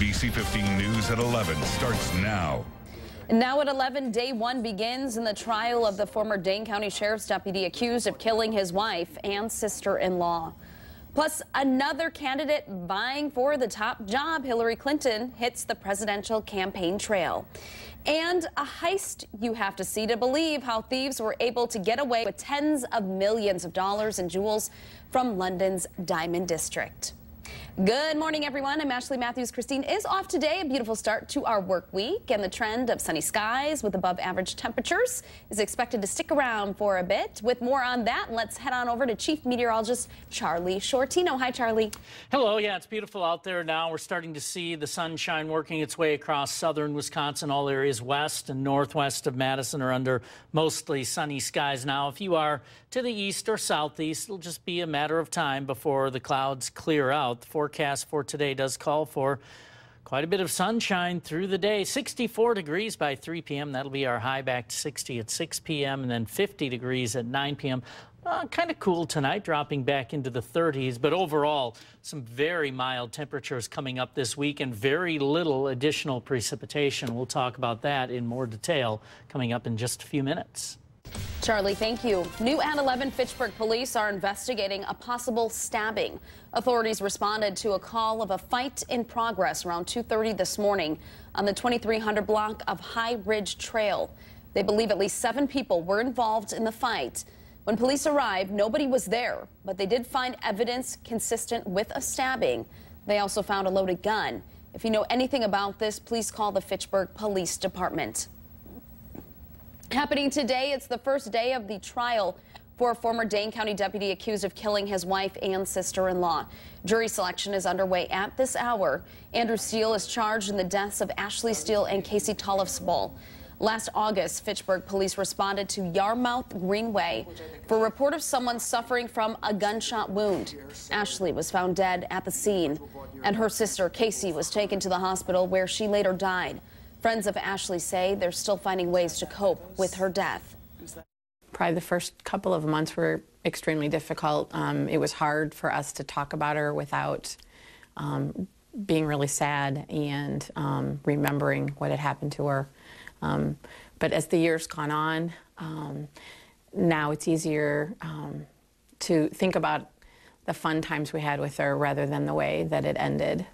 ABC 15 News at 11 starts now. Now at 11, day one begins in the trial of the former Dane County Sheriff's deputy accused of killing his wife and sister-in-law. Plus, another candidate vying for the top job, Hillary Clinton, hits the presidential campaign trail. And a heist you have to see to believe how thieves were able to get away with tens of millions of dollars in jewels from London's Diamond District. Good morning, everyone. I'm Ashley Matthews. Christine is off today. A beautiful start to our work week, and the trend of sunny skies with above average temperatures is expected to stick around for a bit. With more on that, let's head on over to Chief Meteorologist Charlie Shortino. Hi, Charlie. Hello. Yeah, it's beautiful out there now. We're starting to see the sunshine working its way across southern Wisconsin. All areas west and northwest of Madison are under mostly sunny skies now. If you are to the east or southeast, it'll just be a matter of time before the clouds clear out. The forecast for today does call for quite a bit of sunshine through the day. 64 degrees by 3 p.m. That'll be our high, back to 60 at 6 p.m. and then 50 degrees at 9 p.m. Kind of cool tonight, dropping back into the 30s. But overall, some very mild temperatures coming up this week and very little additional precipitation. We'll talk about that in more detail coming up in just a few minutes. Charlie, thank you. New at 11, Fitchburg police are investigating a possible stabbing. Authorities responded to a call of a fight in progress around 2:30 this morning on the 2300 block of High Ridge Trail. They believe at least 7 people were involved in the fight. When police arrived, nobody was there, but they did find evidence consistent with a stabbing. They also found a loaded gun. If you know anything about this, please call the Fitchburg Police Department. Happening today, it's the first day of the trial for a former Dane County deputy accused of killing his wife and sister-in-law. Jury selection is underway at this hour. Andrew Steele is charged in the deaths of Ashley Steele and Casey Tollefsbull. Last August, Fitchburg police responded to Yarmouth Greenway for a report of someone suffering from a gunshot wound. Ashley was found dead at the scene, and her sister Casey was taken to the hospital where she later died. Friends of Ashley say they're still finding ways to cope with her death. Probably the first couple of months were extremely difficult. It was hard for us to talk about her without being really sad and remembering what had happened to her. But as the years gone on, now it's easier to think about the fun times we had with her rather than the way that it ended.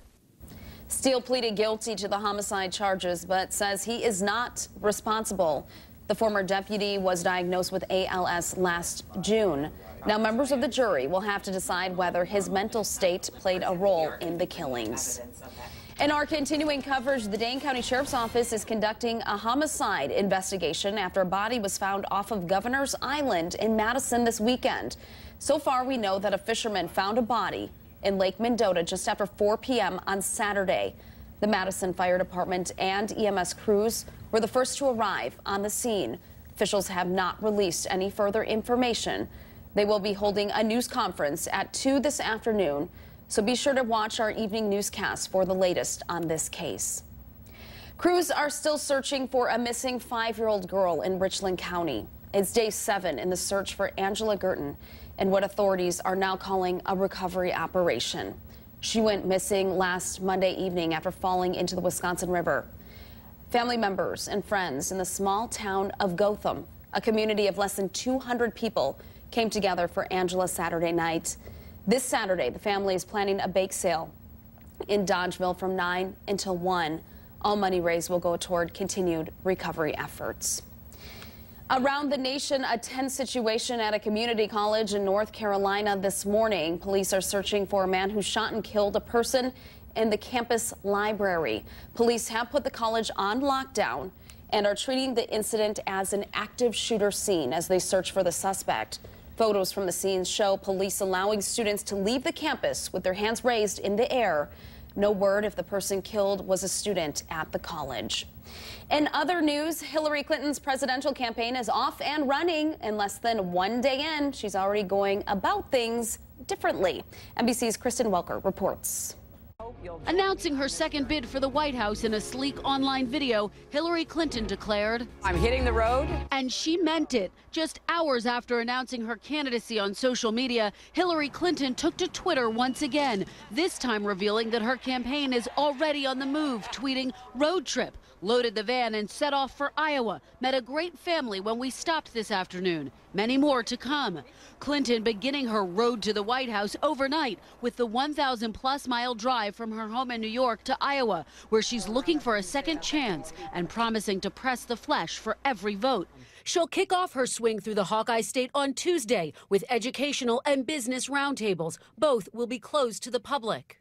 Steele pleaded guilty to the homicide charges, but says he is not responsible. The former deputy was diagnosed with ALS last June. Now, members of the jury will have to decide whether his mental state played a role in the killings. In our continuing coverage, the Dane County Sheriff's Office is conducting a homicide investigation after a body was found off of Governor's Island in Madison this weekend. So far, we know that a fisherman found a body in Lake Mendota just after 4 p.m. on Saturday. The Madison Fire Department and EMS crews were the first to arrive on the scene. Officials have not released any further information. They will be holding a news conference at 2 this afternoon, so be sure to watch our evening newscast for the latest on this case. Crews are still searching for a missing 5-year-old girl in Richland County. It's day 7 in the search for Angela Gurton, and what authorities are now calling a recovery operation. She went missing last Monday evening after falling into the Wisconsin River. Family members and friends in the small town of Gotham, a community of less than 200 people, came together for Angela Saturday night. This Saturday, the family is planning a bake sale in Dodgeville from 9 until 1. All money raised will go toward continued recovery efforts. Around the nation, a tense situation at a community college in North Carolina this morning. Police are searching for a man who shot and killed a person in the campus library. Police have put the college on lockdown and are treating the incident as an active shooter scene as they search for the suspect. Photos from the scene show police allowing students to leave the campus with their hands raised in the air. No word if the person killed was a student at the college. In other news, Hillary Clinton's presidential campaign is off and running. In less than 1 day in, she's already going about things differently. NBC's Kristen Welker reports. Announcing her second bid for the White House in a sleek online video, Hillary Clinton declared, "I'm hitting the road." And she meant it. Just hours after announcing her candidacy on social media, Hillary Clinton took to Twitter once again, this time revealing that her campaign is already on the move, tweeting, "Road trip. Loaded the van and set off for Iowa. Met a great family when we stopped this afternoon. Many more to come." Clinton beginning her road to the White House overnight with the 1,000-plus mile drive from her home in New York to Iowa, where she's looking for a second chance and promising to press the flesh for every vote. She'll kick off her swing through the Hawkeye State on Tuesday with educational and business roundtables. Both will be closed to the public.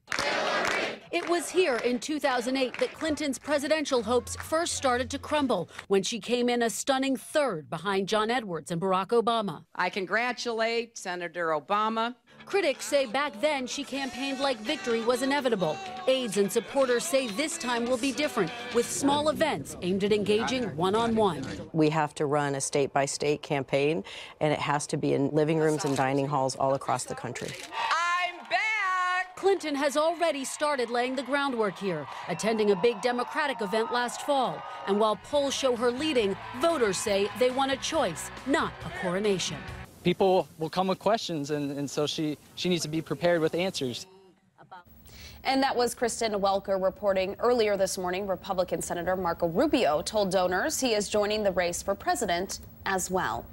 It was here in 2008 that Clinton's presidential hopes first started to crumble when she came in a stunning third behind John Edwards and Barack Obama. I congratulate Senator Obama. Critics say back then she campaigned like victory was inevitable. Aides and supporters say this time will be different, with small events aimed at engaging one-on-one. We have to run a state-by-state campaign, and it has to be in living rooms and dining halls all across the country. Clinton has already started laying the groundwork here, attending a big Democratic event last fall. And while polls show her leading, voters say they want a choice, not a coronation. People will come with questions, and so she needs to be prepared with answers. And that was Kristen Welker reporting earlier this morning. Republican Senator Marco Rubio told donors he is joining the race for president as well.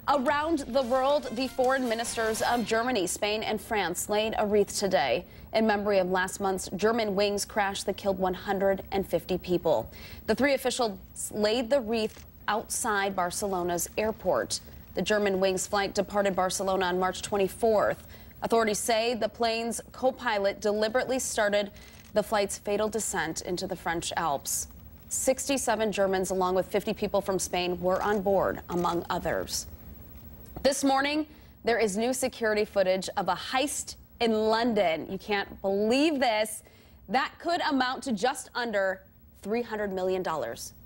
Around the world, the foreign ministers of Germany, Spain, and France laid a wreath today in memory of last month's German wings crash that killed 150 people. The three officials laid the wreath outside Barcelona's airport. The German wings flight departed Barcelona on March 24th. Authorities say the plane's co-pilot deliberately started the flight's fatal descent into the French Alps. 67 Germans, along with 50 people from Spain, were on board, among others. This morning, there is new security footage of a heist in London. You can't believe this. That could amount to just under $300 million.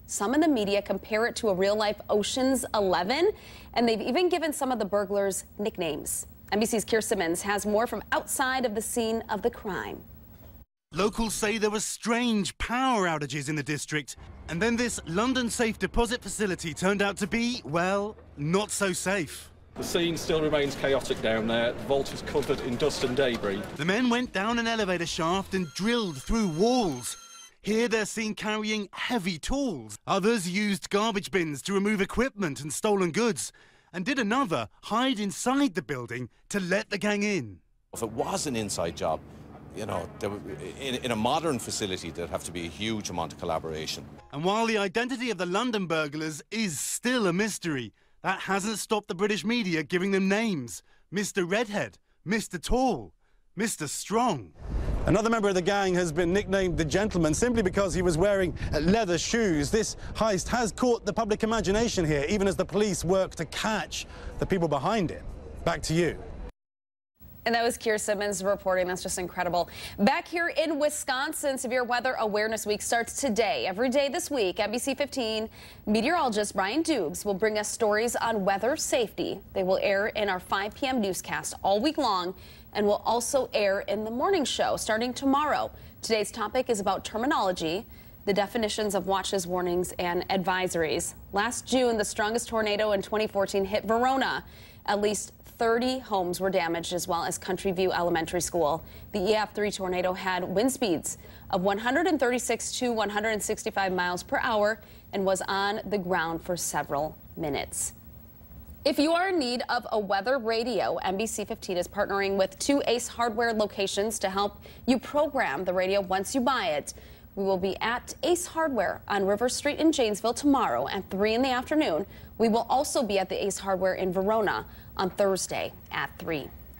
Some in the media compare it to a real-life Ocean's 11, and they've even given some of the burglars nicknames. NBC's Keir Simmons has more from outside of the scene of the crime. Locals say there were strange power outages in the district, and then this London safe deposit facility turned out to be, well, not so safe. The scene still remains chaotic down there. The vault is covered in dust and debris. The men went down an elevator shaft and drilled through walls. Here they're seen carrying heavy tools. Others used garbage bins to remove equipment and stolen goods, and did another hide inside the building to let the gang in. If it was an inside job, you know, in a modern facility, there'd have to be a huge amount of collaboration. And while the identity of the London burglars is still a mystery, that hasn't stopped the British media giving them names. Mr. Redhead, Mr. Tall, Mr. Strong. Another member of the gang has been nicknamed the Gentleman simply because he was wearing leather shoes. This heist has caught the public imagination here, even as the police work to catch the people behind it. Back to you. And that was Keir Simmons reporting. That's just incredible. Back here in Wisconsin, Severe Weather Awareness Week starts today. Every day this week, NBC 15 meteorologist Brian Dubes will bring us stories on weather safety. They will air in our 5 p.m. newscast all week long and will also air in the morning show starting tomorrow. Today's topic is about terminology, the definitions of watches, warnings, and advisories. Last June, the strongest tornado in 2014 hit Verona. At least 30 homes were damaged, as well as Country View Elementary School. The EF3 tornado had wind speeds of 136 to 165 miles per hour and was on the ground for several minutes. If you are in need of a weather radio, NBC 15 is partnering with 2 Ace Hardware locations to help you program the radio once you buy it. We will be at Ace Hardware on River Street in Janesville tomorrow at 3 in the afternoon. We will also be at the Ace Hardware in Verona on Thursday at 3.